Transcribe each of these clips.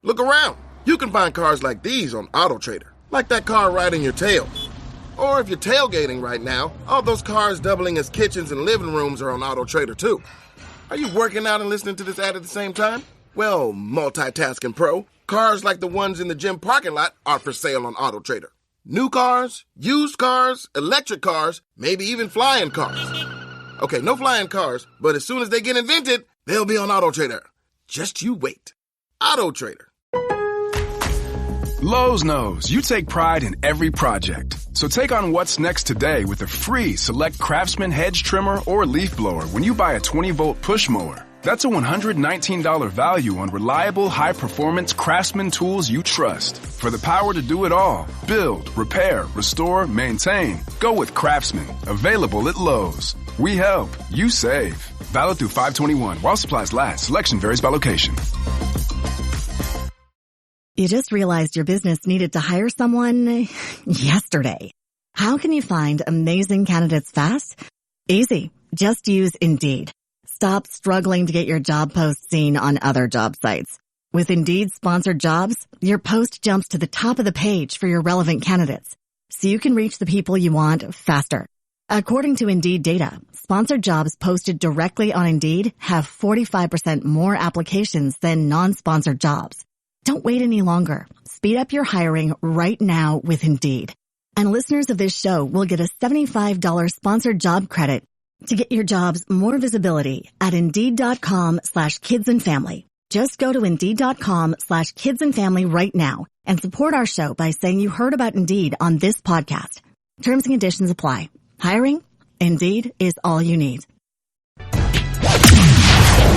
Look around. You can find cars like these on AutoTrader, like that car riding your tail. Or if you're tailgating right now, all those cars doubling as kitchens and living rooms are on AutoTrader too. Are you working out and listening to this ad at the same time? Well, multitasking pro, cars like the ones in the gym parking lot are for sale on AutoTrader. New cars, used cars, electric cars, maybe even flying cars. Okay, no flying cars, but as soon as they get invented, they'll be on AutoTrader. Just you wait. AutoTrader. Lowe's knows you take pride in every project. So take on what's next today with a free Select Craftsman hedge trimmer or leaf blower when you buy a 20-volt push mower. That's a $119 value on reliable, high-performance Craftsman tools you trust. For the power to do it all, build, repair, restore, maintain, go with Craftsman. Available at Lowe's. We help. You save. Valid through 5/21 while supplies last. Selection varies by location. You just realized your business needed to hire someone yesterday. How can you find amazing candidates fast? Easy. Just use Indeed. Stop struggling to get your job post seen on other job sites. With Indeed sponsored jobs, your post jumps to the top of the page for your relevant candidates, so you can reach the people you want faster. According to Indeed data, sponsored jobs posted directly on Indeed have 45% more applications than non-sponsored jobs. Don't wait any longer. Speed up your hiring right now with Indeed. And listeners of this show will get a $75 sponsored job credit to get your jobs more visibility at Indeed.com/kidsandfamily. Just go to Indeed.com/kidsandfamily right now and support our show by saying you heard about Indeed on this podcast. Terms and conditions apply. Hiring? Indeed is all you need.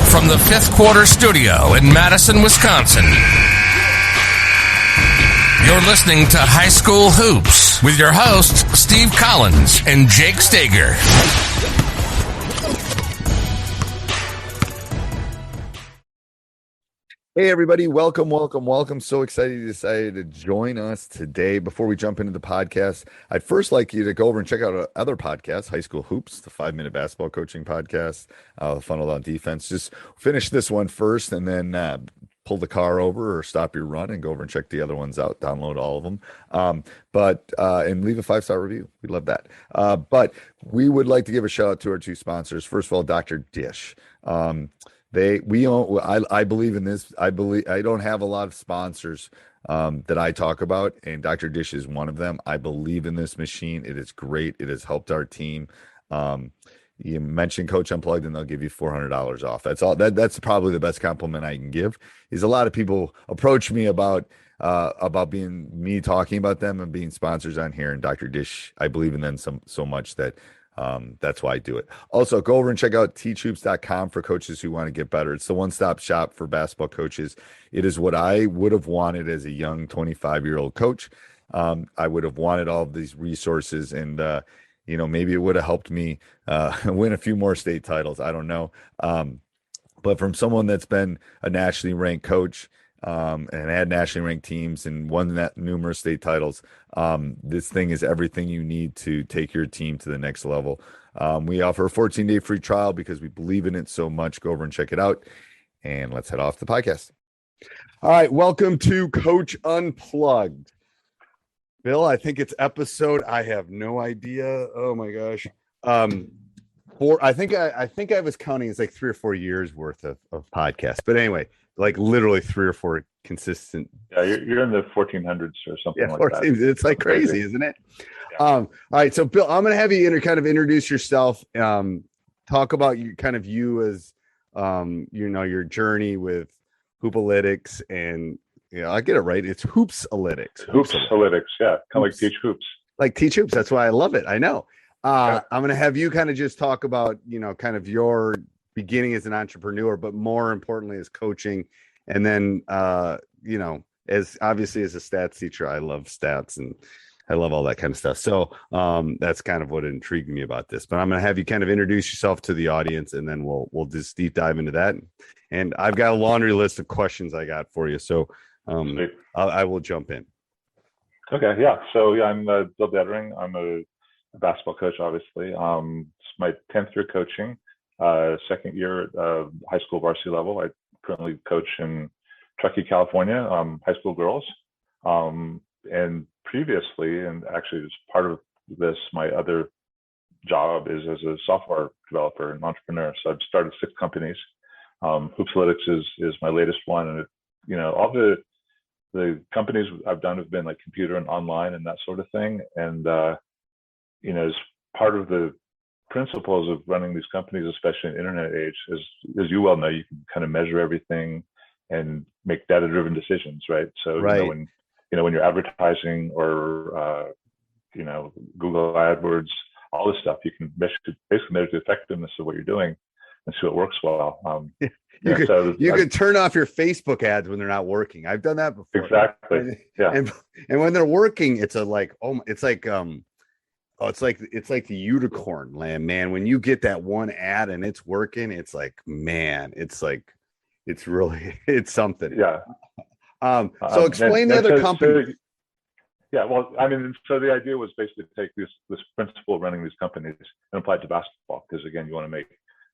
From the Fifth Quarter Studio in Madison, Wisconsin, you're listening to High School Hoops with your hosts, Steve Collins and Jake Stager. Hey everybody, welcome. So excited you decided to join us today. Before we jump into the podcast, I'd first like you to go over and check out our other podcasts, High School Hoops, the 5-minute basketball coaching podcast, Funnel on Defense. Just finish this one first and then pull the car over or stop your run and go over and check the other ones out, download all of them. And leave a 5-star review. We'd love that. But we would like to give a shout out to our two sponsors. First of all, Dr. Dish. I believe in this. I don't have a lot of sponsors that I talk about, and Dr. Dish is one of them. I believe in this machine. It is great. It has helped our team. You mention Coach Unplugged, and they'll give you $400 off. That's all. That's probably the best compliment I can give. Is a lot of people approach me about being me talking about them and being sponsors on here, and Dr. Dish. I believe in them so much that. That's why I do it. Also, go over and check out teachhoops.com for coaches who want to get better. It's the one-stop shop for basketball coaches. It is what I would have wanted as a young 25-year-old coach. I would have wanted all of these resources, and maybe it would have helped me win a few more state titles. I don't know. But from someone that's been a nationally ranked coach and had nationally ranked teams and won numerous state titles, this thing is everything you need to take your team to the next level. We offer a 14-day free trial because we believe in it so much. Go over and check it out, and let's head off the podcast. All right, welcome to Coach Unplugged. Bill, I think it's episode, I have no idea. Oh my gosh. I think I was counting, it's like 3 or 4 years worth of podcasts. But anyway, like literally 3 or 4 consistent. Yeah, you're in the 1400s or something like 14, that. It's like crazy, isn't it? Yeah. All right, so Bill, I'm going to have you kind of introduce yourself. Talk about you as your journey with Hoopsalytics, and I get it right. It's Hoopsalytics. Hoopsalytics, yeah, kind of like Teach Hoops. Like Teach Hoops. That's why I love it. I know. I'm going to have you kind of just talk about kind of your beginning as an entrepreneur, but more importantly as coaching. And then, as obviously as a stats teacher, I love stats and I love all that kind of stuff. So that's kind of what intrigued me about this, but I'm going to have you kind of introduce yourself to the audience, and then we'll just deep dive into that. And I've got a laundry list of questions I got for you. So I will jump in. Okay. Yeah. So I'm Bill Dettering. I'm a basketball coach, obviously. It's my 10th year coaching. Second year high school varsity level. I currently coach in Truckee, California, high school girls. And previously, and actually as part of this, my other job is as a software developer and entrepreneur. So I've started 6 companies. Hoopsalytics is my latest one. And, all the companies I've done have been like computer and online and that sort of thing. And, as part of the principles of running these companies, especially in the internet age, as you well know, you can kind of measure everything and make data-driven decisions, right? So, Right. when you're advertising or, Google AdWords, all this stuff, you can basically measure the effectiveness of what you're doing and see what works well. You could turn off your Facebook ads when they're not working. I've done that before. Exactly. Yeah. And when they're working, it's like the unicorn land, man. When you get that one ad and it's working, it's like, man, it's something. Yeah. So explain the other company. Yeah, well, I mean, so the idea was basically to take this principle of running these companies and apply it to basketball, because again, you want to make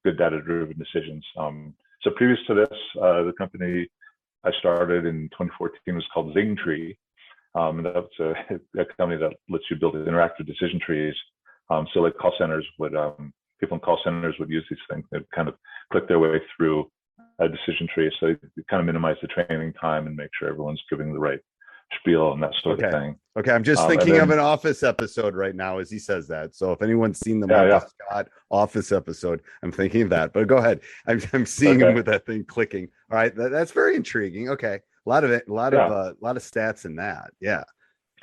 good data-driven decisions. So previous to this, the company I started in 2014 was called Zingtree. And that's a company that lets you build interactive decision trees. So like call centers people in call centers would use these things. They'd kind of click their way through a decision tree. So you kind of minimize the training time and make sure everyone's giving the right spiel and that sort of thing. Okay, I'm just thinking of an Office episode right now as he says that. So if anyone's seen the Michael Scott Office episode, I'm thinking of that. But go ahead. I'm seeing him with that thing clicking. All right, that's very intriguing. Okay, a lot of stats in that. Yeah,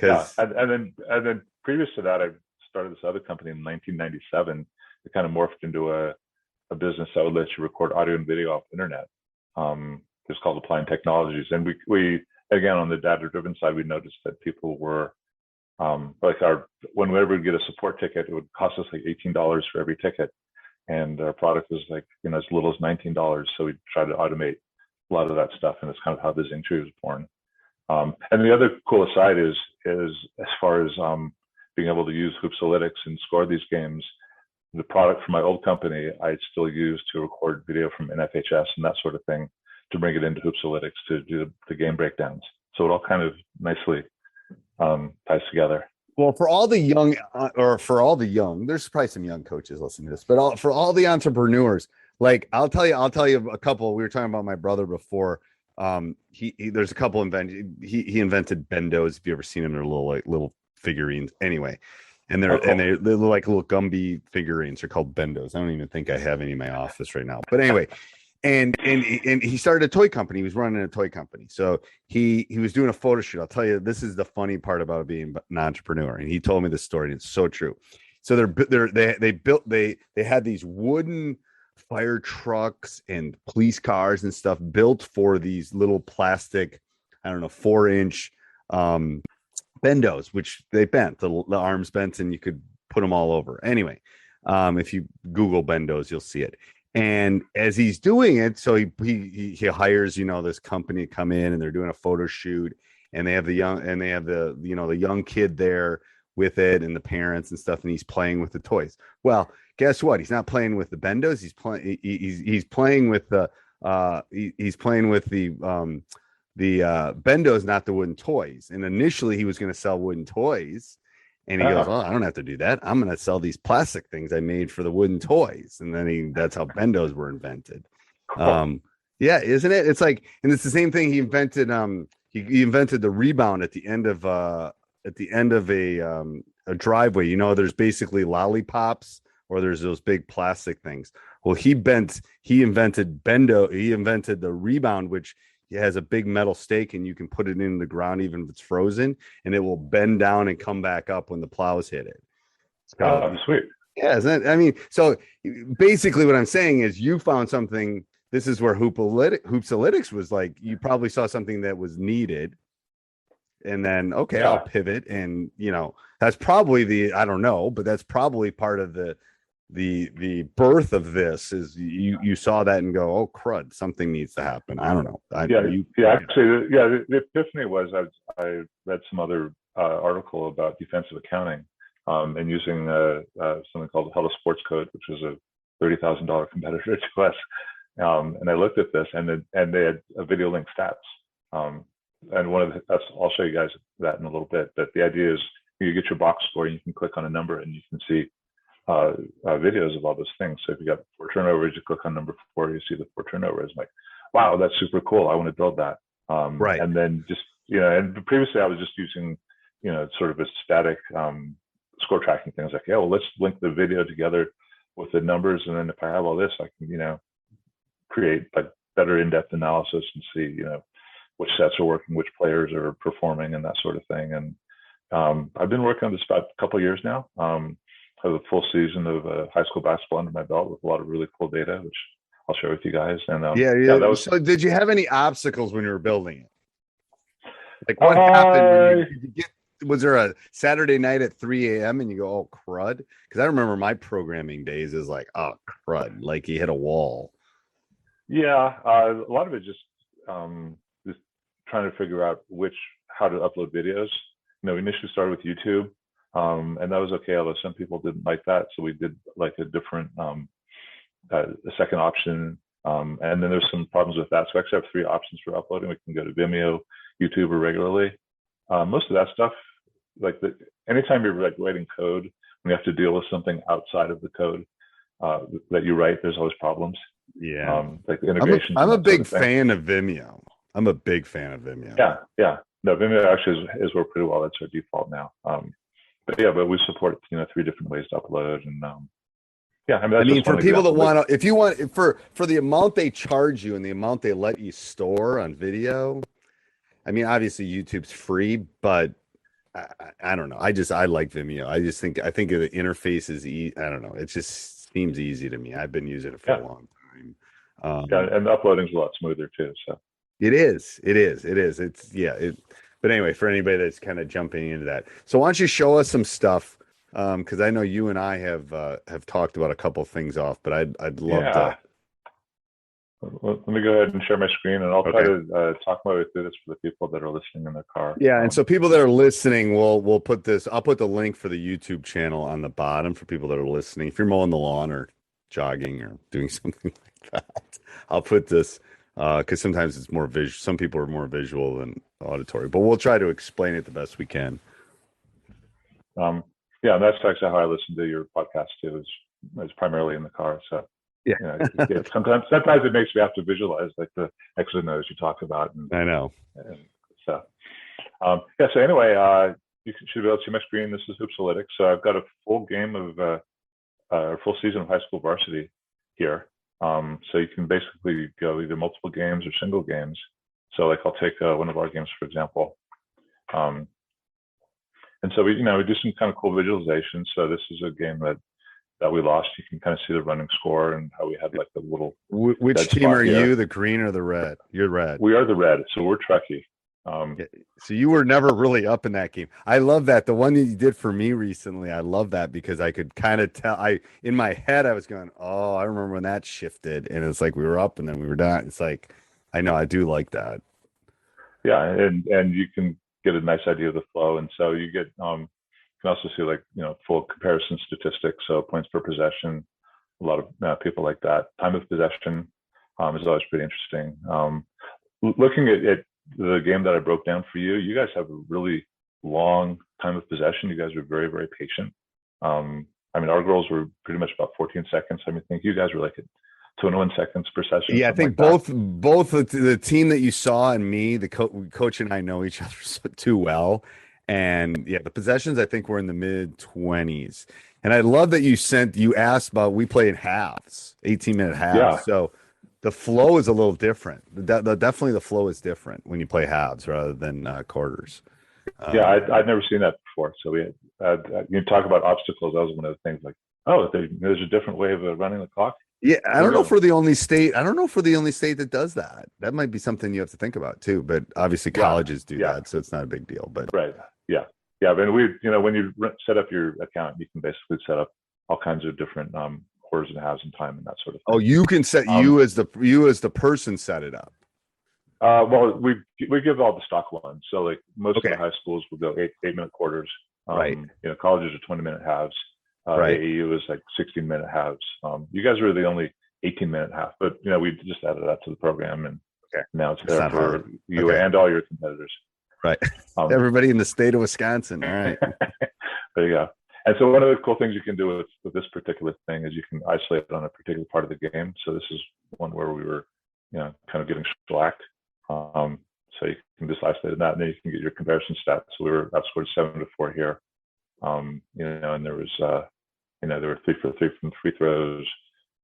and then previous to that, I started this other company in 1997. It kind of morphed into a business that would let you record audio and video off the internet. It's called Applying Technologies, and we again, on the data-driven side, we noticed that people were whenever we get a support ticket, it would cost us like $18 for every ticket, and our product was like as little as $19. So we tried to automate a lot of that stuff, and it's kind of how the Zingtree was born. And the other cool aside is as far as being able to use Hoopsalytics and score these games, the product from my old company I still use to record video from NFHS and that sort of thing, to bring it into Hoopsalytics to do the game breakdowns. So it all kind of nicely ties together. Well, for all the young, there's probably some young coaches listening to this, but for all the entrepreneurs, like I'll tell you a couple. We were talking about my brother before. There's a couple he invented bendos. If you ever seen them, they're little figurines. Anyway, and they're like little Gumby figurines. They're called bendos. I don't even think I have any in my office right now. But anyway. And he started a toy company. He was running a toy company. So he was doing a photo shoot. I'll tell you, this is the funny part about being an entrepreneur. And he told me this story, and it's so true. So they had these wooden fire trucks and police cars and stuff built for these little plastic, 4-inch bendos, which they bent. The arms bent, and you could put them all over. Anyway, if you Google bendos, you'll see it. And as he's doing it, so he hires, this company to come in, and they're doing a photo shoot, and they have the young kid there with it, and the parents and stuff, and he's playing with the toys. Well, guess what? He's not playing with the bendos. He's playing with the bendos, not the wooden toys. And initially he was going to sell wooden toys. And he goes, "Oh, I don't have to do that. I'm going to sell these plastic things I made for the wooden toys." And then that's how bendos were invented. Yeah, isn't it? It's like, and it's the same thing. He invented he invented the rebound at the end of a driveway. There's basically lollipops, or there's those big plastic things. Well, he invented the rebound, which has a big metal stake, and you can put it in the ground even if it's frozen, and it will bend down and come back up when the plows hit it. Sweet. Yeah, isn't it? I mean, so basically what I'm saying is you found something. This is where Hoopsalytics was like, you probably saw something that was needed, and then, I'll pivot. And, that's probably I don't know, but that's probably part of the birth of this is you saw that and go, "Oh crud, something needs to happen." I don't know. Actually, the epiphany was I read some other article about defensive accounting and using something called Hello Sports Code, which is a $30,000 competitor to us. And I looked at this, and they had video link stats. And I'll show you guys that in a little bit. But the idea is you get your box score and you can click on a number and you can see videos of all those things. So if you got 4 turnovers, you click on number 4, you see the 4 turnovers. Like, wow, that's super cool. I want to build that. Right. And then just, and previously I was just using, sort of a static score tracking things like, yeah, well, let's link the video together with the numbers. And then if I have all this, I can, create like better in-depth analysis and see, which sets are working, which players are performing and that sort of thing. And I've been working on this about a couple of years now. I have a full season of high school basketball under my belt with a lot of really cool data, which I'll share with you guys. And So did you have any obstacles when you were building it? Like what happened? Was there a Saturday night at 3 a.m. and you go, oh, crud? Because I remember my programming days is like, oh, crud, like you hit a wall. Yeah, a lot of it just trying to figure out how to upload videos. We initially started with YouTube, and that was okay, although some people didn't like that. So we did like a different, a second option. And then there's some problems with that. So I actually have 3 options for uploading. We can go to Vimeo, YouTube, or regularly. Most of that stuff, anytime you're like writing code, when you have to deal with something outside of the code that you write, there's always problems. Yeah. Like the integration. I'm a big fan of Vimeo. Yeah. No, Vimeo actually is worked pretty well. That's our default now. But we support 3 different ways to upload, and for people that want to, if you want, for the amount they charge you and the amount they let you store on video, I mean, obviously YouTube's free, but I don't know. I like Vimeo. I think the interface is I don't know. It just seems easy to me. I've been using it for a long time. And the uploading's a lot smoother too. So it is. But anyway, for anybody that's kind of jumping into that, so why don't you show us some stuff? Because I know you and I have talked about a couple things off, but I'd love to. Let me go ahead and share my screen, and I'll try to talk my way through this for the people that are listening in their car. Yeah, and so people that are listening, we'll put this. I'll put the link for the YouTube channel on the bottom for people that are listening. If you're mowing the lawn or jogging or doing something like that, I'll put this because sometimes it's more visual. Some people are more visual than auditory, but we'll try to explain it the best we can. Yeah, and that's actually how I listen to your podcast too. Is primarily in the car. So yeah, sometimes it makes me have to visualize like the X's and O's you talk about. I know. So anyway, you should be able to see my screen. This is Hoopsalytics. So I've got a full game of full season of high school varsity here. So you can basically go either multiple games or single games. So like I'll take one of our games for example. And so we do some kind of cool visualizations. So this is a game that we lost. You can kind of see the running score and how we had like the little. Which team are you, the green or the red? You're red. We are the red. So we're Trekkie. So you were never really up in that game. I love that. The one that you did for me recently, I love that because I could kind of tell. In my head, I was going, oh, I remember when that shifted. And it's like we were up and then we were down. It's like, I know, I do like that. Yeah. And you can get a nice idea of the flow. And so you get, you can also see like, full comparison statistics. So points per possession, a lot of people like that. Time of possession is always pretty interesting. Looking at the game that I broke down for you, you guys have a really long time of possession. You guys are very, very patient. Our girls were pretty much about 14 seconds. I think you guys were like at 21 seconds per session. Yeah, I think both the team that you saw and me, the coach and I know each other too well. And yeah, the possessions I think were in the mid 20s. And I love that you asked about, we play in halves, 18-minute halves. Yeah. So the flow is a little different. Definitely the flow is different when you play halves rather than quarters. I'd never seen that before. So we had, you talk about obstacles. That was one of the things like, there's a different way of running the clock. Yeah, I don't know if we're the only state. I don't know if we're the only state that does that. That might be something you have to think about too. But obviously colleges do that, so it's not a big deal. But right, yeah. But when you set up your account, you can basically set up all kinds of different quarters and halves and time and that sort of thing. Oh, you can set you as the person set it up. Well, we give all the stock ones. So like most of the high schools will go 8-minute quarters. Right. Colleges are 20-minute halves. AAU is like 16-minute halves. You guys are the only 18-minute half, but we just added that to the program, and Okay. Now it's It's there not for hard. you Okay. and all your competitors. Right. Everybody in the state of Wisconsin. All right. There you go. And so one of the cool things you can do with this particular thing is you can isolate it on a particular part of the game. So this is one where we were, kind of getting shellacked. So you can just isolate that, and then you can get your comparison stats. So we were outscored 7-4 here. And there was, there were 3 for 3 from free throws,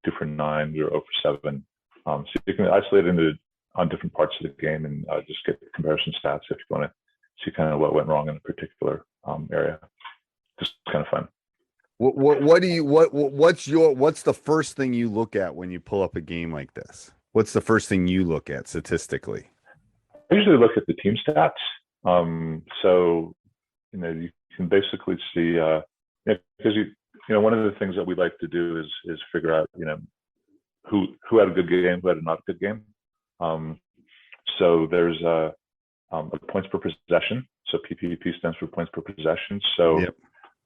2 for 9, we were 0 for 7. So you can isolate it on different parts of the game and just get the comparison stats if you want to see kind of what went wrong in a particular area. Just kind of fun. What's the first thing you look at when you pull up a game like this? What's the first thing you look at statistically? I usually look at the team stats. So you can basically see because one of the things that we like to do is figure out who had a good game, who had a not good game. So there's a points per possession. So PPP stands for points per possession. So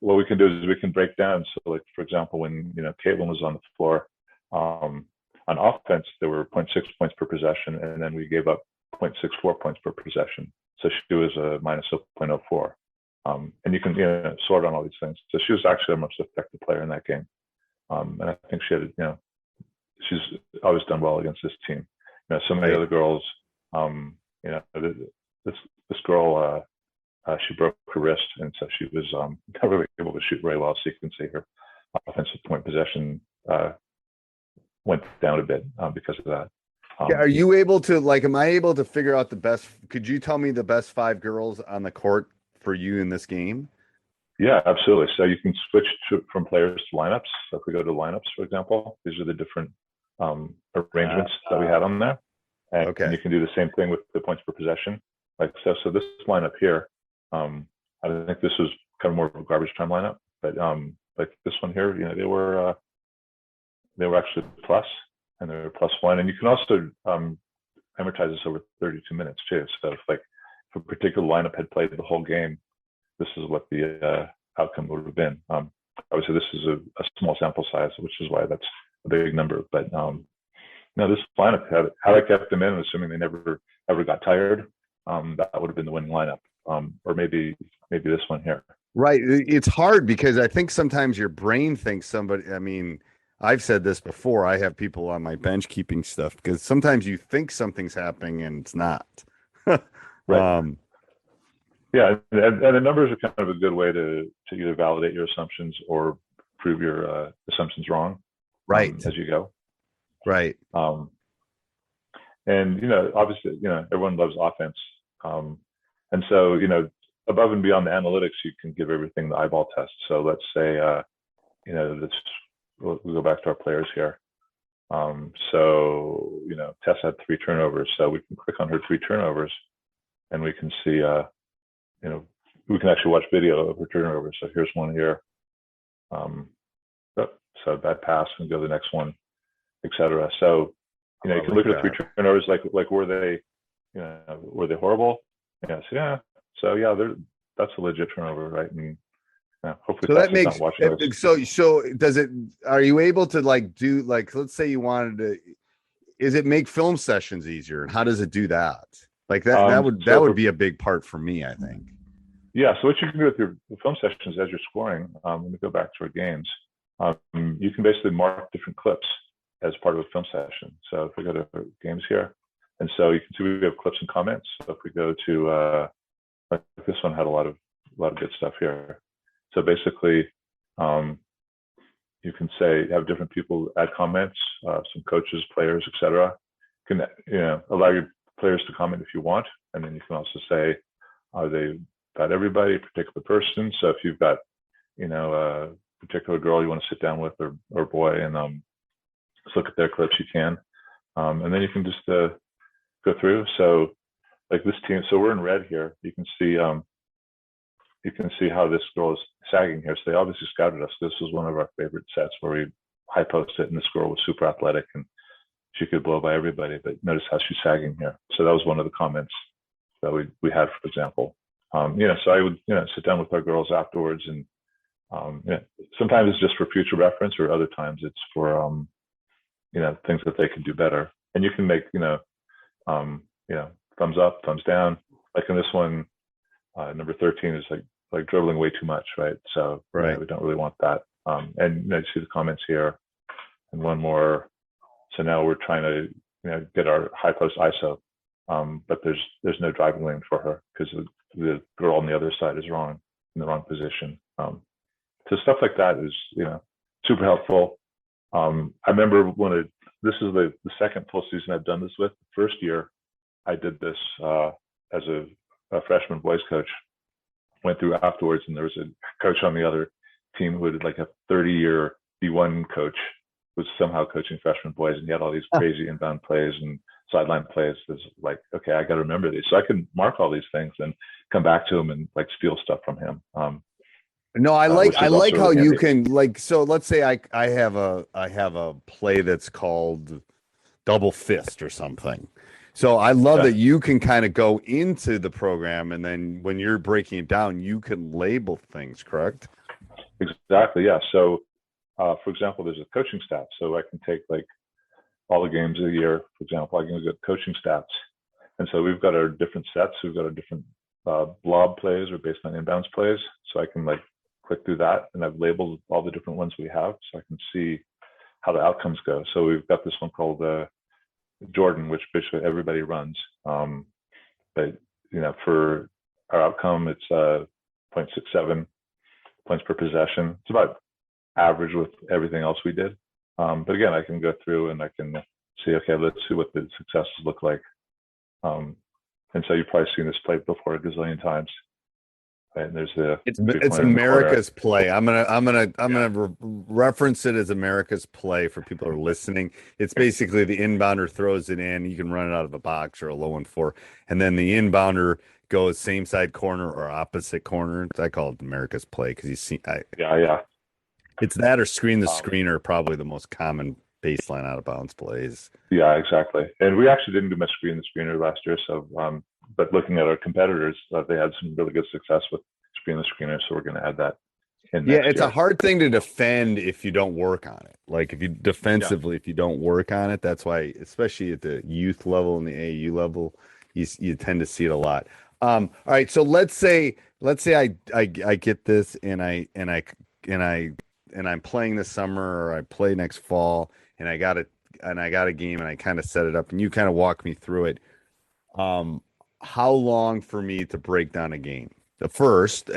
what we can do is we can break down. So like, for example, when, Caitlin was on the floor, on offense, there were 0.6 points per possession, and then we gave up 0.64 points per possession. So she was a minus 0.04. And you can, sort on all these things. So she was actually a most effective player in that game. And I think she had, she's always done well against this team. So many other girls, this girl, she broke her wrist, and so she was not really able to shoot very well. So you can see her offensive point possession went down a bit because of that. Are you able to am I able to figure out the best? Could you tell me the best 5 girls on the court for you in this game? Yeah, absolutely. So you can switch from players to lineups. So if we go to lineups, for example, these are the different arrangements that we had on there. And you can do the same thing with the points per possession. So this lineup here, I think this was kind of more of a garbage time lineup, but like this one here, they were actually plus, and they were +1. And you can also amortize this over 32 minutes too. So if a particular lineup had played the whole game, this is what the outcome would have been. Obviously, this is a small sample size, which is why that's a big number. But this lineup had I kept them in, assuming they never ever got tired, that would have been the winning lineup. Or maybe this one here. Right. It's hard because I think sometimes your brain thinks somebody. I mean, I've said this before. I have people on my bench keeping stuff because sometimes you think something's happening and it's not. Right. Yeah, and the numbers are kind of a good way to either validate your assumptions or prove your assumptions wrong. Right. As you go. Right. And obviously, everyone loves offense. And so, above and beyond the analytics, you can give everything the eyeball test. So let's say, we'll go back to our players here. So, Tess had 3 turnovers. So we can click on her 3 turnovers, and we can see, we can actually watch video of her turnovers. So here's one here. So bad pass, and go to the next one, etc. So, you can look at 3 turnovers, like were they horrible? So that's a legit turnover, right? And hopefully, so that makes not watching so does it? Are you able to do let's say you wanted to? Is it make film sessions easier? And how does it do that? That would be a big part for me, I think. Yeah. So what you can do with your film sessions as you're scoring, when we go back to our games, you can basically mark different clips as part of a film session. So if we go to games here, and so you can see we have clips and comments. So if we go to this one had a lot of good stuff here. So basically, you can say have different people add comments, some coaches, players, etc. Can allow your players to comment if you want, and then you can also say, are they about everybody, a particular person? So if you've got a particular girl you want to sit down with, or boy, and just look at their clips, you can, and then you can just go through. So like this team, so we're in red here. You can see how this girl is sagging here. So they obviously scouted us. This was one of our favorite sets where we high post it, and this girl was super athletic and she could blow by everybody. But notice how she's sagging here. So that was one of the comments that we had, for example. So I would sit down with our girls afterwards, and sometimes it's just for future reference, or other times it's for things that they can do better. And you can make Thumbs up, thumbs down. Like in this one, number 13 is like dribbling way too much, right? So Right. we don't really want that. And you see the comments here, and one more. So now we're trying to get our high post ISO, but there's no driving lane for her because the girl on the other side is wrong, in the wrong position. So stuff like that is super helpful. I remember when this is the second full season I've done this with. The first year I did this as a freshman boys coach. Went through afterwards, and there was a coach on the other team who had like a 30-year D1 coach, was somehow coaching freshman boys, and he had all these crazy inbound plays and sideline plays. It's like, okay, I got to remember these, so I can mark all these things and come back to him and like steal stuff from him. No, I like how really you can so let's say I have a play that's called double fist or something. So I love that you can kind of go into the program, and then when you're breaking it down, you can label things, correct? Exactly. Yeah. So for example, there's a coaching stat. So I can take like all the games of the year, for example, I can get coaching stats. And so we've got our different sets. We've got our different blob plays or baseline inbounds plays. So I can like click through that, and I've labeled all the different ones we have, so I can see how the outcomes go. So we've got this one called Jordan, which basically everybody runs. But for our outcome, it's 0.67 points per possession. It's about average with everything else we did. But again, I can go through and I can see, okay, let's see what the successes look like. And so you've probably seen this play before a gazillion times. Right? And there's it's America's play. I'm gonna reference it as America's play for people who are listening. It's basically the inbounder throws it in. You can run it out of a box or a low 1-4, and then the inbounder goes same side corner or opposite corner. I call it America's play because you see, it's that or screen the screener, probably the most common baseline out of bounds plays. Yeah, exactly. And we actually didn't do much screen the screener last year, so but looking at our competitors, they had some really good success with screen the screener, so we're going to add that in. Yeah, it's a hard thing to defend if you don't work on it. Like if you defensively, if you don't work on it, that's why, especially at the youth level and the AAU level, you tend to see it a lot. All right, so let's say I get this and I'm playing this summer, or I play next fall, and I got a game, and I kind of set it up, and you kind of walk me through it. How long for me to break down a game? The first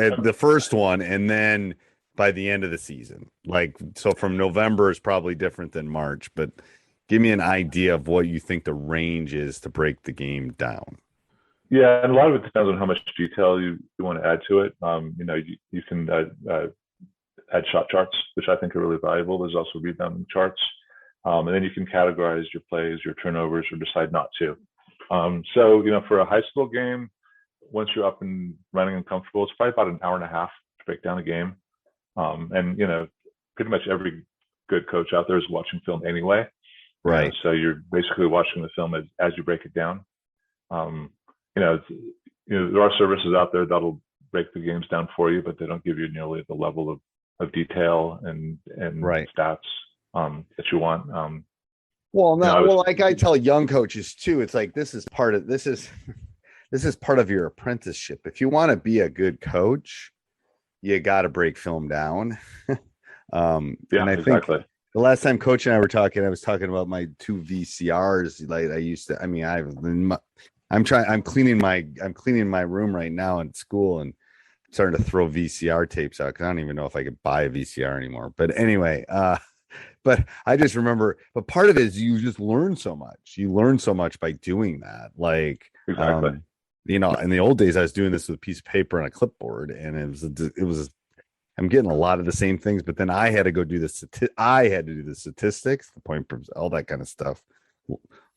one, and then by the end of the season. Like, so from November is probably different than March, but give me an idea of what you think the range is to break the game down. Yeah, and a lot of it depends on how much detail you want to add to it. You can add shot charts, which I think are really valuable. There's also rebounding charts. And then you can categorize your plays, your turnovers, or decide not to. So, for a high school game, once you're up and running and comfortable, it's probably about an hour and a half to break down a game. And pretty much every good coach out there is watching film anyway. Right. So you're basically watching the film as you break it down. There are services out there that'll break the games down for you, but they don't give you nearly the level of detail and stats that you want. Like I tell young coaches too, it's like this is part of your apprenticeship. If you want to be a good coach, you got to break film down. And I think the last time Coach and I were talking, I was talking about my 2 VCRs. Like I'm cleaning my room right now in school and starting to throw VCR tapes out because I don't even know if I could buy a VCR anymore. But anyway, but I just remember, but part of it is you just learn so much. You learn so much by doing that. Like, exactly. In the old days, I was doing this with a piece of paper and a clipboard, and it was I'm getting a lot of the same things, but then I had to go do the statistics, the point, all that kind of stuff,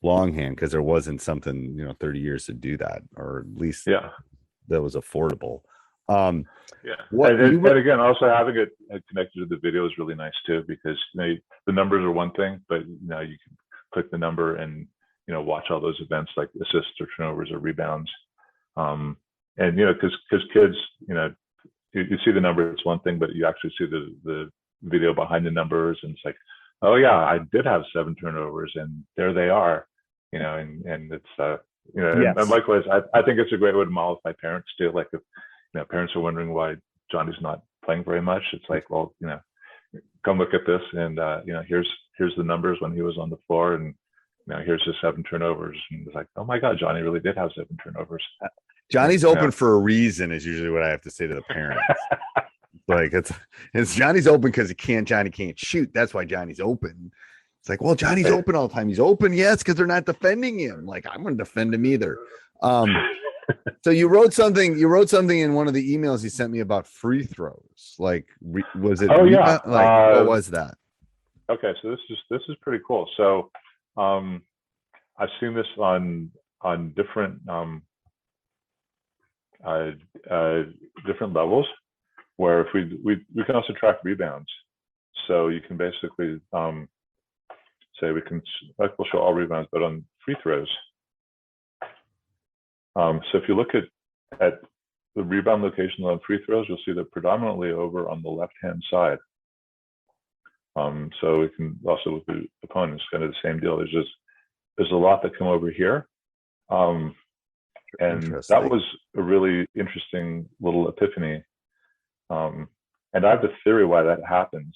longhand, because there wasn't something 30 years to do that, or at least that was affordable. And again, also having it connected to the video is really nice too, because the numbers are one thing, but you can click the number and watch all those events like assists or turnovers or rebounds. And because kids, you see the number, it's one thing, but you actually see the video behind the numbers, and it's like, oh yeah, I did have 7 turnovers, and there they are. and it's, and likewise, I think it's a great way to model with my parents too. Like if, parents are wondering why Johnny's not playing very much, it's like, well, come look at this, and here's the numbers when he was on the floor, and here's his 7 turnovers, and it's like, oh my God, Johnny really did have 7 turnovers. Johnny's open for a reason is usually what I have to say to the parents. Like it's Johnny's open because Johnny can't shoot. That's why Johnny's open. It's like, well, Johnny's open all the time. He's open, yes, because they're not defending him. Like, I'm going to defend him either. So you wrote something in one of the emails you sent me about free throws. Like, was it? Oh yeah. Like, what was that? Okay, so this is pretty cool. So, I've seen this on different different levels, where if we can also track rebounds. So you can basically say we'll show all rebounds, but on free throws. So if you look at the rebound locations on free throws, you'll see they're predominantly over on the left-hand side. So we can also with the opponents, kind of the same deal. There's a lot that come over here. And that was a really interesting little epiphany. And I have a theory why that happens.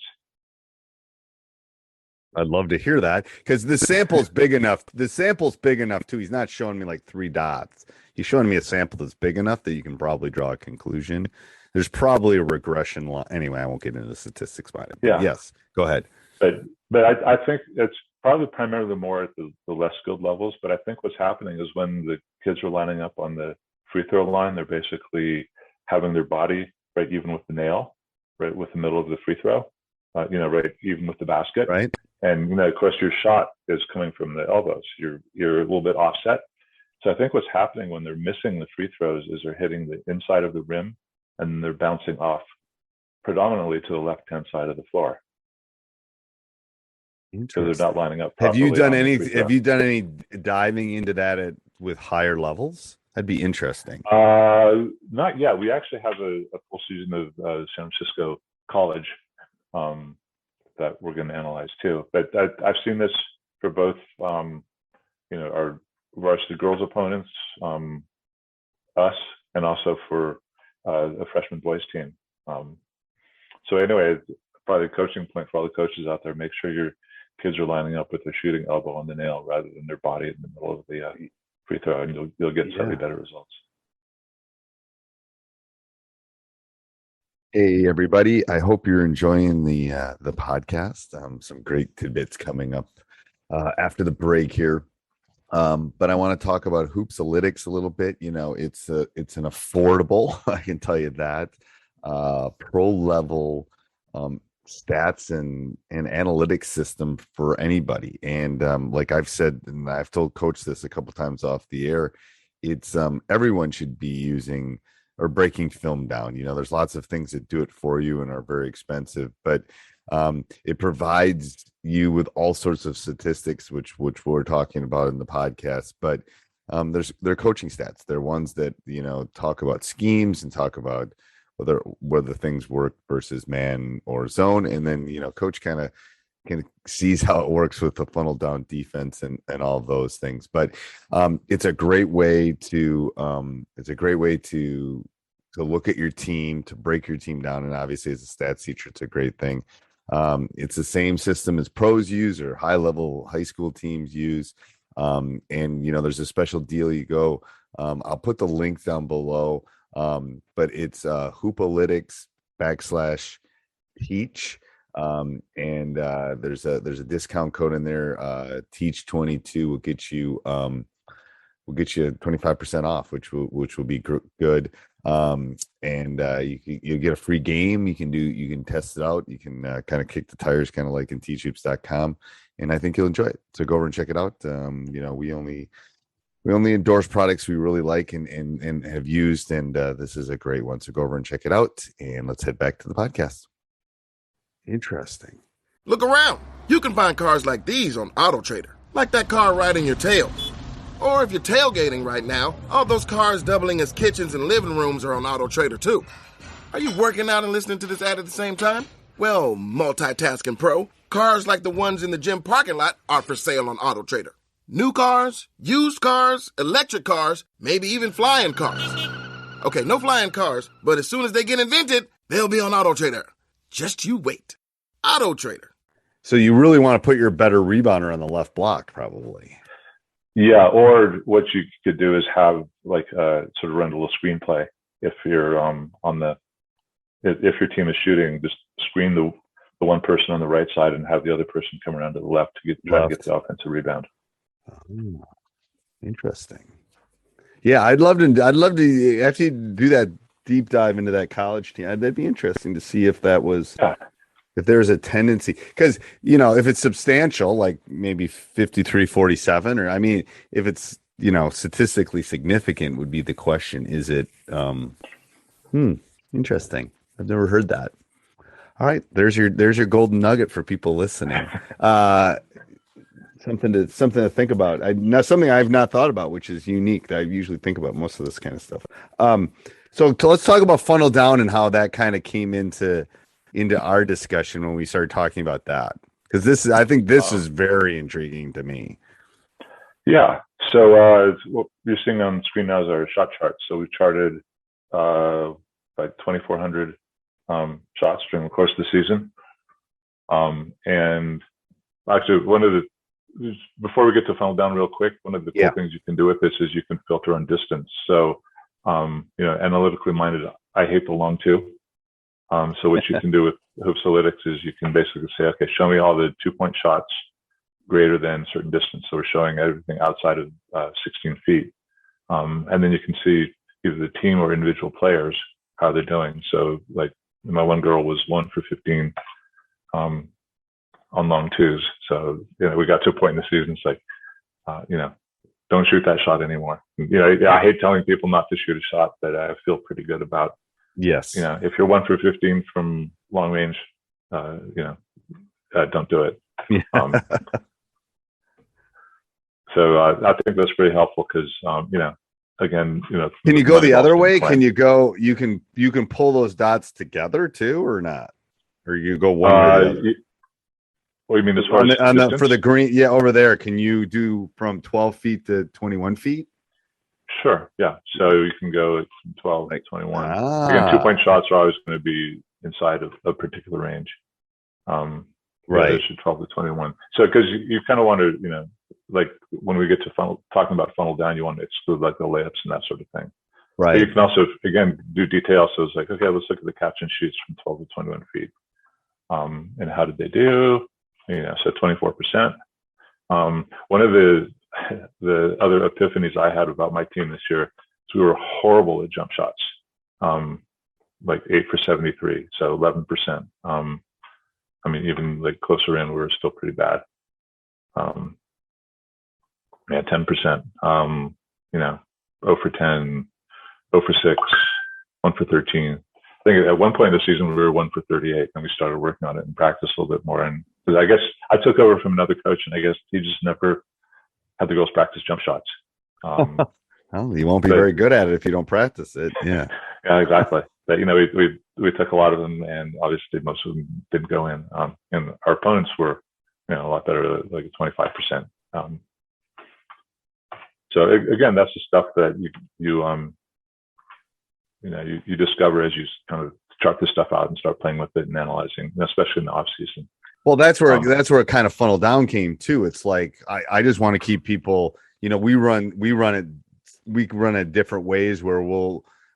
I'd love to hear that, because the sample's big enough. The sample's big enough too. He's not showing me like 3 dots. He's showing me a sample that's big enough that you can probably draw a conclusion. There's probably a regression line. Anyway, I won't get into the statistics behind it. Yeah. Yes, go ahead. But I think it's probably primarily more at the less skilled levels. But I think what's happening is when the kids are lining up on the free throw line, they're basically having their body right even with the nail, right with the middle of the free throw, right even with the basket. Right. And of course, your shot is coming from the elbows. You're a little bit offset. So I think what's happening when they're missing the free throws is they're hitting the inside of the rim, and they're bouncing off predominantly to the left-hand side of the floor. So they're not lining up properly. Have you done any diving into that with higher levels? That'd be interesting. Not yet. We actually have a full season of San Francisco College that we're going to analyze too. But I've seen this for both, our varsity girls opponents, us, and also for a freshman boys team. So anyway, probably a coaching point for all the coaches out there: make sure your kids are lining up with their shooting elbow on the nail rather than their body in the middle of the free throw, and you'll get slightly better results. Hey everybody! I hope you're enjoying the podcast. Some great tidbits coming up after the break here. But I want to talk about Hoopsalytics a little bit. It's an affordable, I can tell you that, pro level stats and analytics system for anybody. And like I've said, and I've told Coach this a couple times off the air, it's everyone should be using or breaking film down. There's lots of things that do it for you and are very expensive, but it provides you with all sorts of statistics, which we're talking about in the podcast. But they're coaching stats. They're ones that talk about schemes and talk about whether things work versus man or zone, and then coach kind of sees how it works with the funnel down defense and all of those things. But it's a great way to look at your team, to break your team down, and obviously as a stats teacher, it's a great thing. It's the same system as pros use or high level high school teams use. And there's a special deal. You go, I'll put the link down below. But it's Hoopsalytics /teach. And there's a discount code in there. Teach 22 will get you 25% off, which will be good. And you get a free game. You can test it out. You can kind of kick the tires, kind of like in teachhoops.com, and I think you'll enjoy it. So go over and check it out. We only endorse products we really like and have used, and this is a great one. So go over and check it out, and let's head back to the podcast. Interesting. Look around. You can find cars like these on AutoTrader, like that car riding your tail. Or if you're tailgating right now, all those cars doubling as kitchens and living rooms are on AutoTrader too. Are you working out and listening to this ad at the same time? Well, multitasking pro, cars like the ones in the gym parking lot are for sale on AutoTrader. New cars, used cars, electric cars, maybe even flying cars. Okay, no flying cars, but as soon as they get invented, they'll be on Auto Trader. Just you wait. Auto Trader. So you really want to put your better rebounder on the left block, probably. Yeah, or what you could do is have like sort of run a little screenplay. If you're if your team is shooting, just screen the one person on the right side and have the other person come around to the left to try to get the offensive rebound. Oh, interesting. Yeah, I'd love to actually do that deep dive into that college team. That'd be interesting to see if that was if there's a tendency, because if it's substantial, like maybe 53-47, or I mean, if it's statistically significant, would be the question. Is it interesting? I've never heard that. All right, there's your golden nugget for people listening. Something to think about. Something I've not thought about, which is unique. That I usually think about most of this kind of stuff. So let's talk about funnel down and how that kind of came into our discussion when we started talking about that, because I think this is very intriguing to me. Yeah. So what you're seeing on the screen now is our shot chart. So we charted like 2,400 shots during the course of the season. And actually, before we get to funnel down real quick, one of the cool things you can do with this is you can filter on distance. So, analytically minded, I hate the long two. So what you can do with Hoopsalytics is you can basically say, okay, show me all the 2-point shots greater than a certain distance. So we're showing everything outside of 16 feet. And then you can see either the team or individual players, how they're doing. So like my one girl was 1 for 15 on long twos. So, we got to a point in the season, it's like, don't shoot that shot anymore. I hate telling people not to shoot a shot that I feel pretty good about. Yes. If you're 1 for 15 from long range, don't do it. So I think that's pretty helpful because, again, can you go the other way? Can you go, you can pull those dots together too, or not? Or you go one way or the other? What do you mean as far as for the green? Yeah, over there. Can you do from 12 feet to 21 feet? Sure. Yeah. So you can go from 12 to 21. Again, 2-point shots are always going to be inside of a particular range. Right. 12 to 21. So because you kind of want to, like when we get to talking about funnel down, you want to exclude like the layups and that sort of thing. Right. But you can also, again, do details. So it's like, okay, let's look at the catch and shoots from 12 to 21 feet. And how did they do? So 24%. One of the other epiphanies I had about my team this year is we were horrible at jump shots, like 8 for 73, so 11%. Even like closer in, we were still pretty bad. 10%. 0 for 10, 0 for 6, 1 for 13. I think at one point in the season we were 1 for 38, and we started working on it and practiced a little bit more. And I guess I took over from another coach, and I guess he just never had the girls practice jump shots. Well, you won't be very good at it if you don't practice it. Yeah. Yeah, exactly. But we took a lot of them, and obviously most of them didn't go in. And our opponents were, a lot better, like 25%. So again, that's the stuff that you discover as you kind of chart this stuff out and start playing with it and analyzing, especially in the off season. Well, that's where it kind of funnel down came too. It's like I just want to keep people. We run it different ways where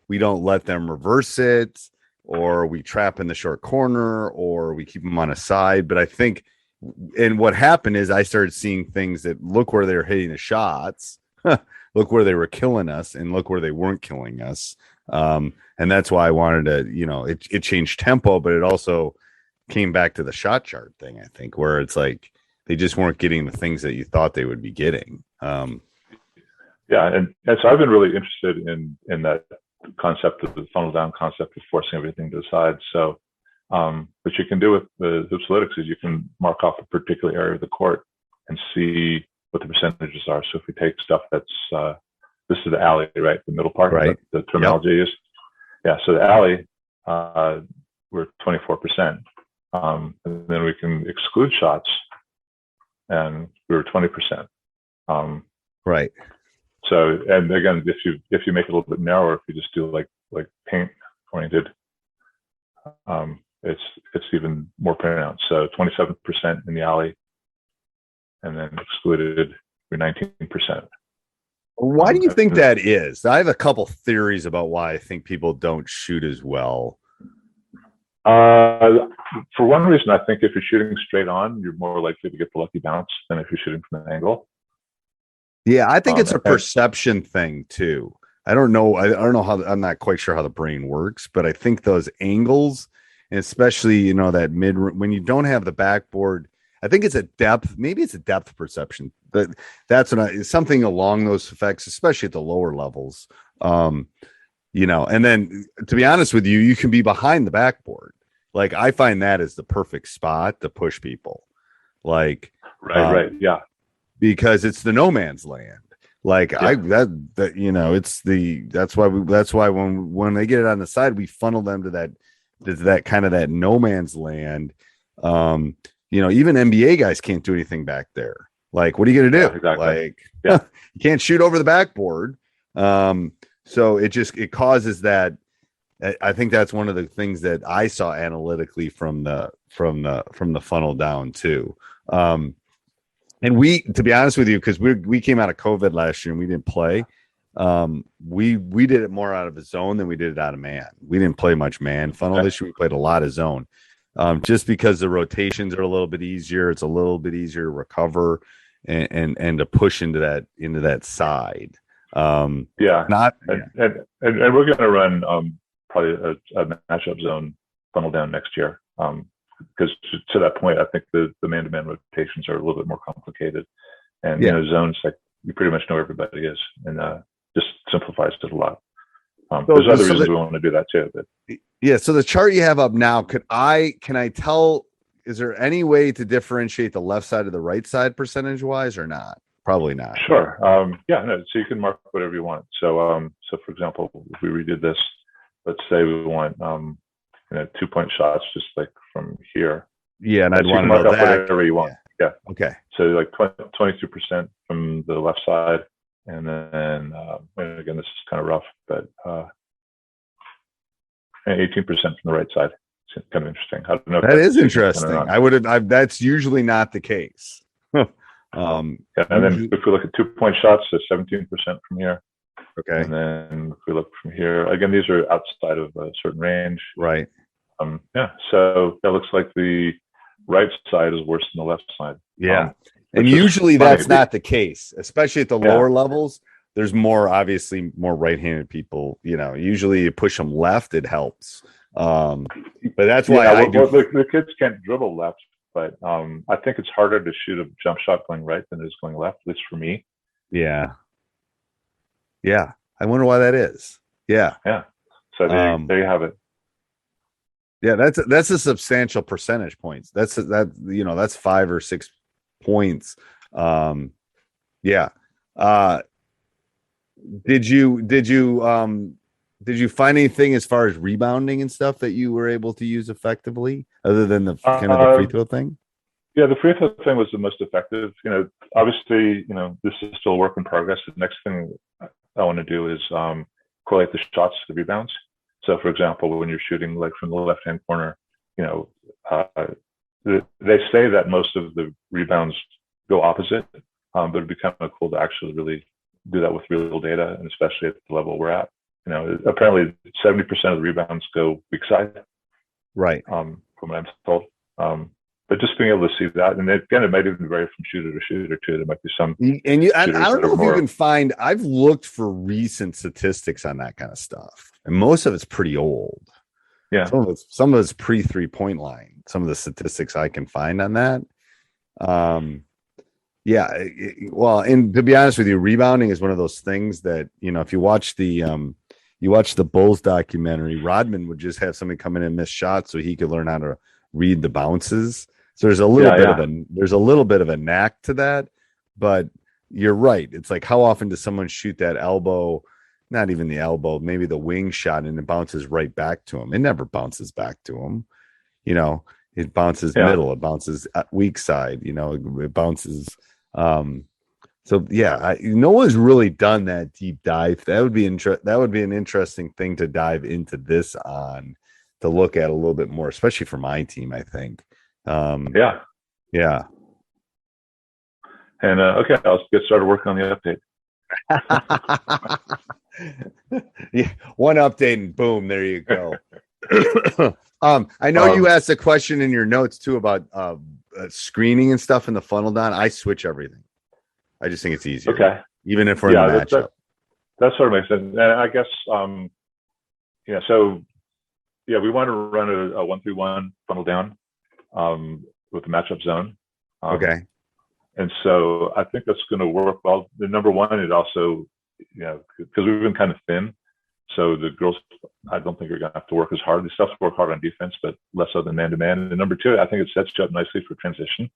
we don't let them reverse it, or we trap in the short corner, or we keep them on a side. But I think, and what happened is I started seeing things that look where they're hitting the shots, look where they were killing us, and look where they weren't killing us. And that's why I wanted to, it changed tempo, but it also came back to the shot chart thing, I think, where it's like they just weren't getting the things that you thought they would be getting. Yeah, and so I've been really interested in that concept of the funnel down concept of forcing everything to the side. So what you can do with the Hoopsalytics is you can mark off a particular area of the court and see what the percentages are. So if we take stuff that's this is the alley, right? The middle part, right? The terminology is. Yeah, so the alley, we're 24%. And then we can exclude shots, and we were 20%. Right. So, and again, if you make it a little bit narrower, if you just do like paint oriented, it's even more pronounced. So 27% in the alley, and then excluded for 19%. Why do you think that is? I have a couple theories about why I think people don't shoot as well. For one reason, I think if you're shooting straight on, you're more likely to get the lucky bounce than if you're shooting from an angle. Yeah, I think it's a perception thing too. I don't know. I don't know how. I'm not quite sure how the brain works, but I think those angles, and especially that mid, when you don't have the backboard, I think it's a depth. Maybe it's a depth perception. That's something along those effects, especially at the lower levels. And then to be honest with you, you can be behind the backboard. Like I find that is the perfect spot to push people. Like right, yeah, because it's the no man's land. Like yeah. That's why when they get it on the side, we funnel them to that kind of that no man's land. Even NBA guys can't do anything back there. Like, what are you going to do? Yeah, exactly. Like, you can't shoot over the backboard. So it causes that. I think that's one of the things that I saw analytically from the funnel down too. And to be honest with you, because we came out of COVID last year and we didn't play. We did it more out of a zone than we did it out of man. We didn't play much man funnel this year. We played a lot of zone, just because the rotations are a little bit easier. It's a little bit easier to recover and to push into that side. And we're going to run probably a matchup zone funnel down next year. Because to that point, I think the man-to-man rotations are a little bit more complicated, and zones, like you pretty much know everybody is, and just simplifies it a lot. There's other reasons we want to do that too. But so the chart you have up now, can I tell? Is there any way to differentiate the left side of the right side percentage-wise, or not? Probably not. Sure. So you can mark whatever you want. So for example, if we redid this, let's say we want 2-point shots just like from here. Yeah, and I'd want to mark know up that. whatever you want. Yeah. Okay. So like 22% from the left side, and then and again, this is kind of rough, but 18% from the right side. It's kind of interesting. I don't know. That is interesting. That's usually not the case. And then if we look at 2-point shots, so 17% from here. Okay. And then if we look from here, again, these are outside of a certain range. Right. So that looks like the right side is worse than the left side. Yeah. And usually that's not the case, especially at the lower levels. There's obviously more right-handed people. Usually you push them left, it helps. But that's why the kids can't dribble left, but I think it's harder to shoot a jump shot going right than it is going left, at least for me. Yeah. Yeah. I wonder why that is. Yeah. Yeah. So there you have it. Yeah, that's a substantial percentage points. That's 5 or 6 points. Yeah. Did you find anything as far as rebounding and stuff that you were able to use effectively, other than the kind of the free throw thing? Yeah, the free throw thing was the most effective. Obviously, this is still a work in progress. The next thing I want to do is correlate the shots to the rebounds. So, for example, when you're shooting like from the left-hand corner, they say that most of the rebounds go opposite, but it'd be kind of cool to actually really do that with real data, and especially at the level we're at. Apparently 70% of the rebounds go weak side. Right. From what I'm told. But just being able to see that, and again, it might even vary from shooter to shooter too. There might be some. And I don't know if you can find. I've looked for recent statistics on that kind of stuff, and most of it's pretty old. Yeah. Some of it's pre 3-point line. Some of the statistics I can find on that. And to be honest with you, rebounding is one of those things that if you watch the Bulls documentary, Rodman would just have somebody come in and miss shots so he could learn how to read the bounces. So there's a little bit of a knack to that, but you're right. It's like, how often does someone shoot that elbow, not even the elbow, maybe the wing shot, and it bounces right back to him? It never bounces back to him. It bounces middle, it bounces weak side, it bounces. So yeah, no one's really done that deep dive. That would be that would be an interesting thing to dive into this on, to look at a little bit more, especially for my team, I think. Yeah. And okay, I'll get started working on the update. Yeah, one update and boom, there you go. I know you asked a question in your notes too about screening and stuff in the funnel, Don. I switch everything. I just think it's easier. Okay. Even if we're in the matchup. That sort of makes sense. And I guess, so yeah, we want to run a 1-3-1 funnel down with the matchup zone. Okay. And so I think that's going to work well. The number one, it also, because we've been kind of thin. So the girls, I don't think are going to have to work as hard. They still have to work hard on defense, but less so than man-to-man. And number two, I think it sets you up nicely for transition.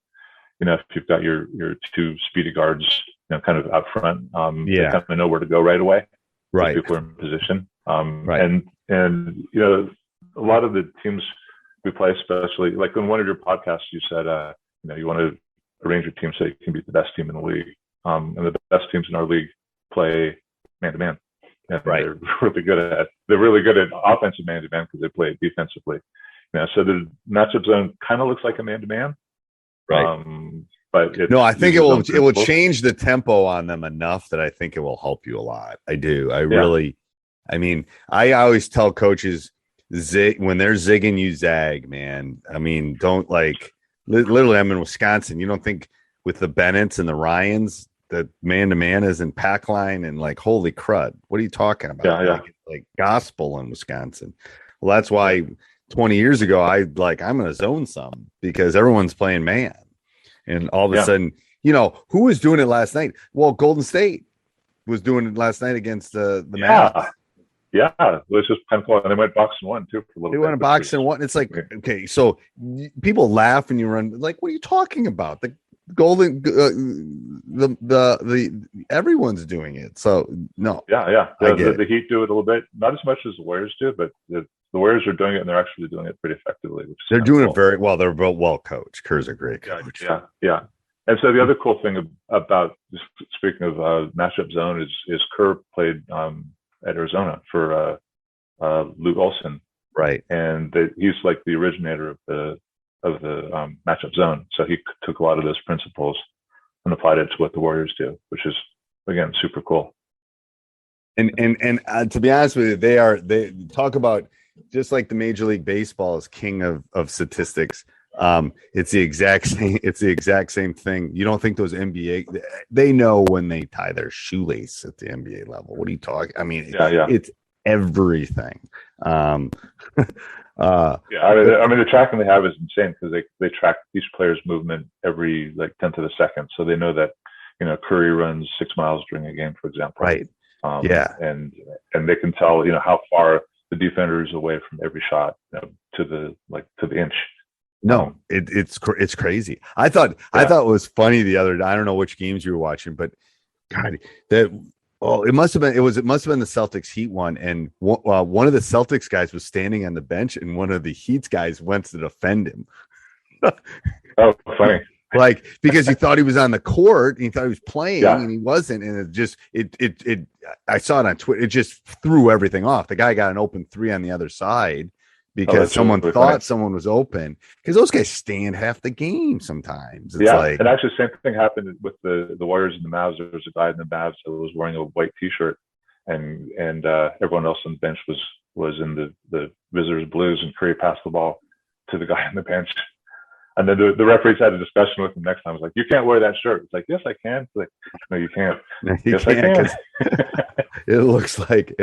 If you've got your two speedy guards, kind of out front, they kind of know where to go right away. Right. People are in position. Right. And a lot of the teams we play, especially like in one of your podcasts, you said, you want to arrange your team so you can beat the best team in the league. And the best teams in our league play man-to-man. And they're really good at offensive man-to-man because they play it defensively. So the matchup zone kind of looks like a man-to-man. Right. But I think it will change the tempo on them enough that I think it will help you a lot. I do. I always tell coaches, when they're zigging, you zag, man. I mean, don't literally, I'm in Wisconsin. You don't think with the Bennetts and the Ryans that man-to-man is in pack line and holy crud. What are you talking about? Yeah. Like gospel in Wisconsin. Well, that's why 20 years ago, I'm going to zone some because everyone's playing man. And all of a sudden, who was doing it last night? Well, Golden State was doing it last night against the Mavs. Yeah, it was just kind of cool. And they went box and one too for a little bit. They went box and one. It's like, okay, so people laugh and you run like, what are you talking about? The Golden, the everyone's doing it. So no, the Heat do it a little bit, not as much as the Warriors do, but the Warriors are doing it and they're actually doing it pretty effectively. They're doing it very well. They're well coached. Kerr's a great coach. Yeah. And so the other cool thing about, speaking of matchup zone, is Kerr played at Arizona for Luke Olson, right? And he's like the originator of the matchup zone. So he took a lot of those principles and applied it to what the Warriors do, which is again super cool. And to be honest with you, they talk about, just like the Major League Baseball is king of statistics. It's the exact same thing. You don't think those NBA, they know when they tie their shoelace at the NBA level. What are you talking? I mean, it's everything. I mean, the tracking they have is insane because they track each player's movement every tenth of a second. So they know that, Curry runs 6 miles during a game, for example. Right. And they can tell, how far the defender is away from every shot, to the inch. No, it's crazy. I thought it was funny the other day. I don't know which games you were watching, but God, it must have been the Celtics Heat one, and one of the Celtics guys was standing on the bench, and one of the Heat's guys went to defend him. Oh, funny. Because he thought he was on the court and he thought he was playing and he wasn't. And I saw it on Twitter. It just threw everything off. The guy got an open 3 on the other side because someone thought someone was open, because those guys stand half the game sometimes. It's and actually same thing happened with the Warriors and the Mavs. There was a guy in the Mavs that was wearing a white t-shirt and everyone else on the bench was in the visitors blues, and Curry passed the ball to the guy on the bench. And then the referees had a discussion with him next time. I was like, "You can't wear that shirt." It's like, "Yes, I can." It's like, "No, you can't." Yes, I can. It looks like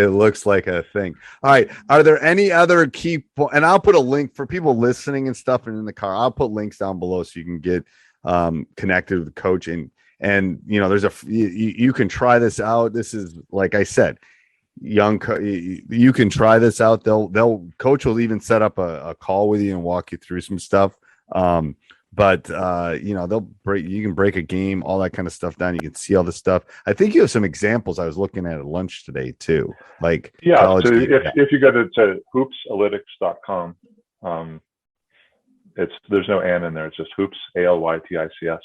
a thing. All right. Are there any other key and I'll put a link for people listening and stuff and in the car. I'll put links down below so you can get connected with the coach and there's you can try this out. This is, like I said, you can try this out. Coach will even set up a call with you and walk you through some stuff. But you can break a game, all that kind of stuff down. You can see all the stuff. I think you have some examples I was looking at lunch today too. So if you go to hoopsalytics.com, there's no N in there. It's just hoops, ALYTICS.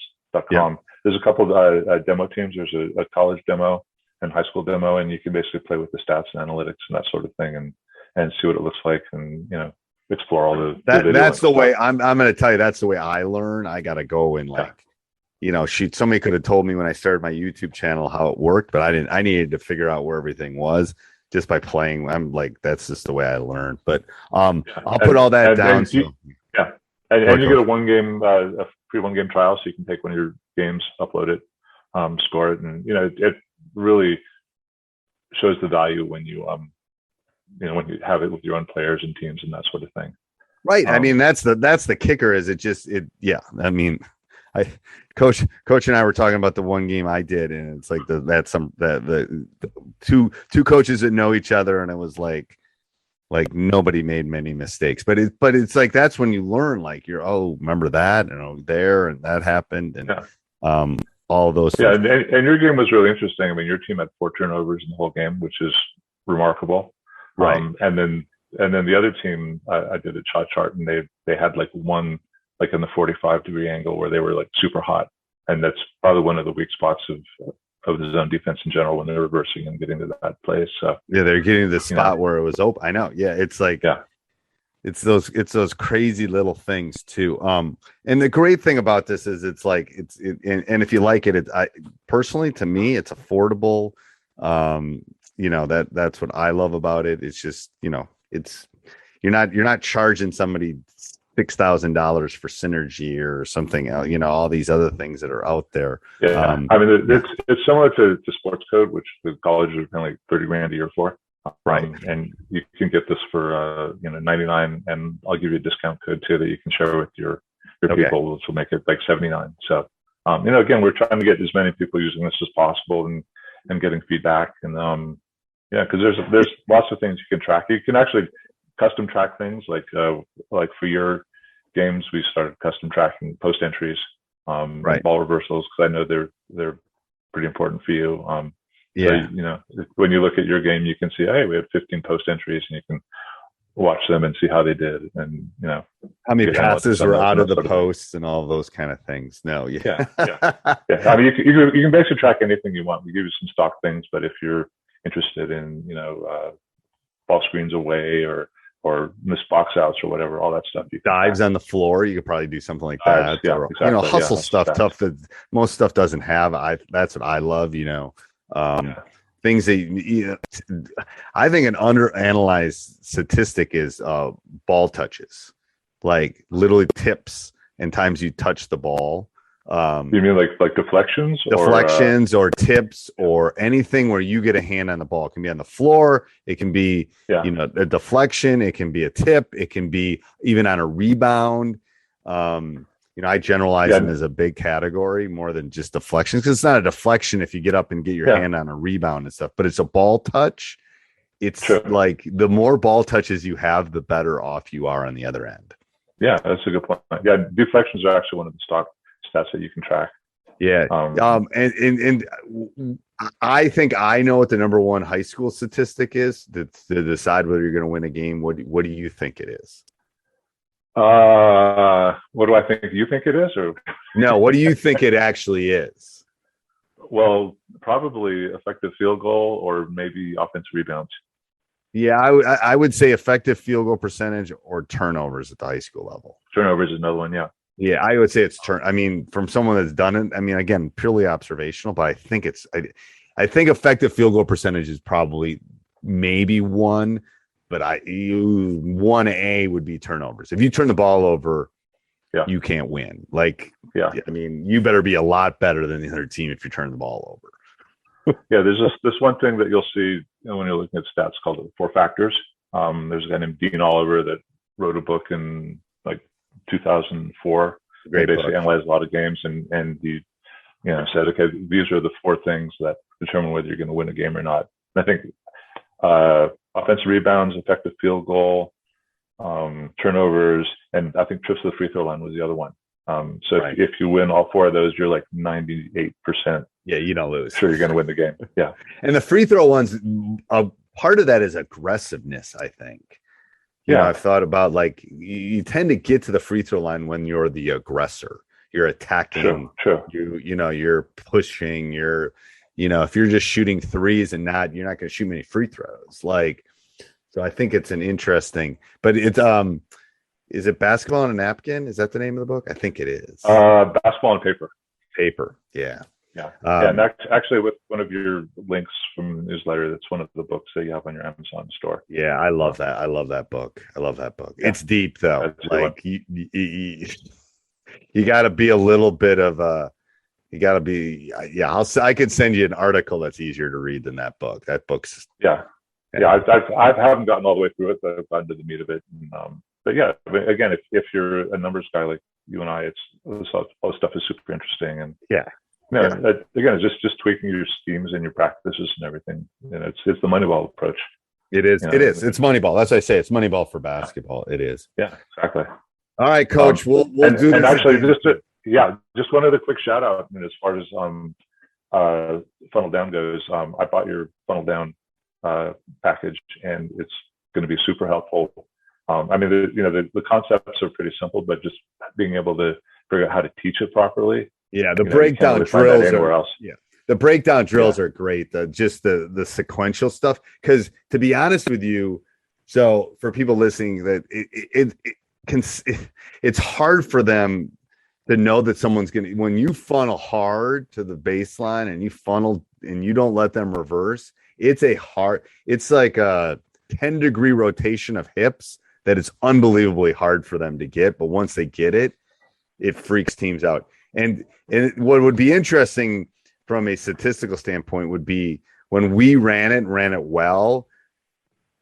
Yeah. There's a couple of demo teams. There's a college demo and high school demo, and you can basically play with the stats and analytics and that sort of thing, and see what it looks like, and explore all the that's the way I'm going to tell you. That's the way I learn. I got to go and somebody could have told me when I started my YouTube channel how it worked, but I needed to figure out where everything was just by playing. I'm like, that's just the way I learn. But I'll put all that down. And you get a free 1 game trial, so you can take one of your games, upload it, score it, and it really shows the value when you when you have it with your own players and teams and that sort of thing. Right. I mean, that's the kicker. Is I mean, Coach and I were talking about the 1 game I did, and it's like the two coaches that know each other, and it was like nobody made many mistakes, but it's like, that's when you learn, like, remember that, and there, and that happened, and all those things. And your game was really interesting. I mean, your team had 4 turnovers in the whole game, which is remarkable. Right. And then the other team, I did a shot chart, and they had like one, like in the 45-degree angle where they were like super hot, and that's probably one of the weak spots of the zone defense in general when they're reversing and getting to that place. So they're getting to the spot where it was open. I know. Yeah, it's like it's those crazy little things too. And the great thing about this is and if you like it, personally, to me, it's affordable. That's what I love about it. It's just, it's you're not charging somebody $6,000 for synergy or something else, all these other things that are out there. I mean, it's similar to sports code, which the colleges are paying like $30,000 a year for. Right. And you can get this for $99, and I'll give you a discount code too that you can share with your people, which will make it like $79. So again, we're trying to get as many people using this as possible and getting feedback, and because there's lots of things you can track. You can actually custom track things, like for your games, we started custom tracking post entries, right, ball reversals, because I know they're pretty important for you. So, when you look at your game, you can see, hey, we have 15 post entries, and you can watch them and see how they did, and how many passes were out of the posts and all those kind of things. No, yeah. I mean, you can basically track anything you want. We give you some stock things, but if you're interested in ball screens away or missed box outs or whatever, all that stuff, you can dives on the floor, you could probably do something like that. Exactly. Hustle stuff, tough that most stuff doesn't have. That's what I love. Things that I think an underanalyzed statistic is ball touches, like literally tips and times you touch the ball. You mean like deflections or tips or anything where you get a hand on the ball? It can be on the floor, it can be a deflection, it can be a tip, it can be even on a rebound. I generalize them as a big category more than just deflections, because it's not a deflection if you get up and get your hand on a rebound and stuff, but it's a ball touch. It's like the more ball touches you have, the better off you are on the other end. Yeah, that's a good point. Yeah, deflections are actually one of the stock stats that you can track. Yeah. And I think I know what the number one high school statistic is to decide whether you're going to win a game. What do you think it is? What do I think you think it is? Or no, what do you think it actually is? Well, probably effective field goal or maybe offensive rebounds. Yeah, I would say effective field goal percentage or turnovers at the high school level. Turnovers is another one, yeah. Yeah, I would say it's I mean, from someone that's done it, I mean, again, purely observational, but I think I think effective field goal percentage is probably maybe one, but 1A would be turnovers. If you turn the ball over, you can't win. I mean, you better be a lot better than the other team if you turn the ball over. There's this one thing that you'll see when you're looking at stats called the 4 factors. There's a guy named Dean Oliver that wrote a book in like 2004. Great book. Basically analyzed a lot of games, and he said, okay, these are the 4 things that determine whether you're going to win a game or not. And I think offensive rebounds, effective field goal, turnovers, and I think trips to the free throw line was the other one. If you win all 4 of those, you're like 98%. Yeah, you don't lose. Sure, you're going to win the game. Yeah. And the free throw ones, part of that is aggressiveness, I think. I've thought about, like, you tend to get to the free throw line when you're the aggressor. you're attacking, you're pushing, if you're just shooting threes and you're not going to shoot many free throws. Like, so I think it's an interesting, but it's, is it Basketball on a Napkin? Is that the name of the book? I think it is. Basketball on Paper. Paper. Yeah. Yeah. And that's actually with one of your links from the newsletter. That's one of the books that you have on your Amazon store. Yeah. I love that. I love that book. Yeah. It's deep though. Like you got to be a little bit of you got to be, I could send you an article that's easier to read than that book. That book's. Yeah. I haven't gotten all the way through it, but I've gotten to the meat of it. And, but yeah, again, if you're a numbers guy like you and I, all this stuff is super interesting. And again, it's just tweaking your schemes and your practices and everything. And it's the Moneyball approach. It is. It is. It's Moneyball. That's what I say. It's Moneyball for basketball. It is. Yeah, exactly. All right, Coach. We'll do this. And actually, just one other quick shout out. I mean, as far as Funnel Down goes, I bought your Funnel Down package, and it's going to be super helpful. I mean, the concepts are pretty simple, but just being able to figure out how to teach it properly. Yeah, the breakdown drills anywhere else. Yeah, the breakdown drills are great. The sequential stuff, because to be honest with you, so for people listening, that it's hard for them to know that someone's going to, when you funnel hard to the baseline and you funnel and you don't let them reverse, it's like a 10-degree rotation of hips that is unbelievably hard for them to get. But once they get it, it freaks teams out. And what would be interesting from a statistical standpoint would be when we ran it well,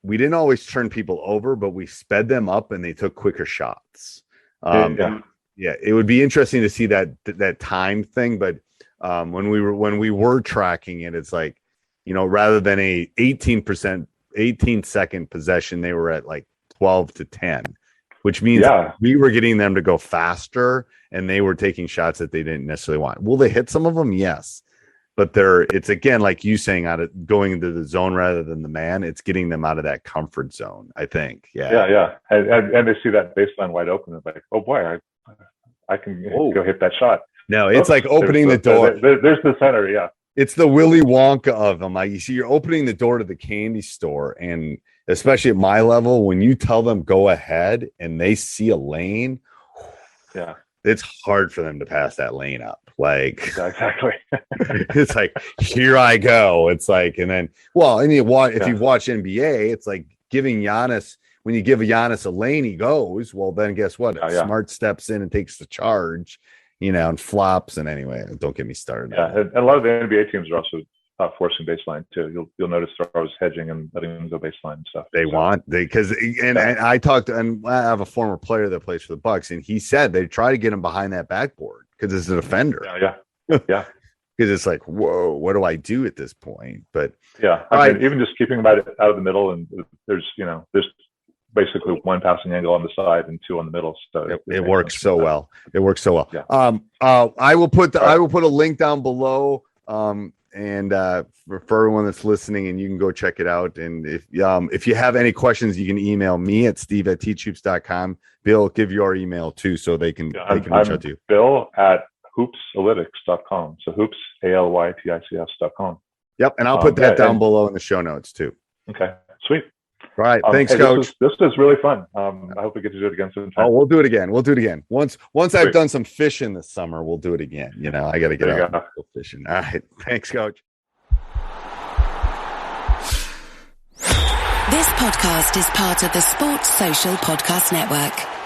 we didn't always turn people over, but we sped them up and they took quicker shots. It would be interesting to see that time thing. But when we were tracking it, it's like, rather than a 18-second possession, they were at like 12 to 10, which means we were getting them to go faster and they were taking shots that they didn't necessarily want. Will they hit some of them? Yes. But it's again, like you saying, going into the zone rather than the man, it's getting them out of that comfort zone, I think. Yeah. And they see that baseline wide open. It's like, oh boy, I can go hit that shot. No, it's like opening the door. There's the center. Yeah. It's the Willy Wonka of them. Like, you see, you're opening the door to the candy store, and especially at my level, when you tell them go ahead and they see a lane, it's hard for them to pass that lane up. Like, exactly. It's like, here I go. It's like, and then, if you've watched NBA, it's like giving Giannis, when you give Giannis a lane, he goes. Well, then guess what? Smart steps in and takes the charge, and flops. And anyway, don't get me started. Yeah, and a lot of the NBA teams are also forcing baseline too. You'll notice they're always hedging and letting them go baseline and stuff. And I talked, and I have a former player that plays for the Bucks, and he said they try to get him behind that backboard because it's a defender. Yeah. Because it's like, whoa, what do I do at this point? But I mean, even just keeping them out of the middle, and there's basically one passing angle on the side and two on the middle. So it works so well. It works so well. Yeah. I will put a link down below. And for everyone that's listening, and you can go check it out. And if you have any questions, you can email me at steve@teachhoops.com. Bill, give your email too, so they can reach out to you. Bill at hoopsalytics.com. So hoops, ALYTICS.com. Yep. And I'll put that down below in the show notes too. Okay. Sweet. All right. Thanks, Coach. This is really fun. I hope we get to do it again sometime. Oh, we'll do it again. Once I've done some fishing this summer, we'll do it again. I got to get out and go fishing. All right. Thanks, Coach. This podcast is part of the Sports Social Podcast Network.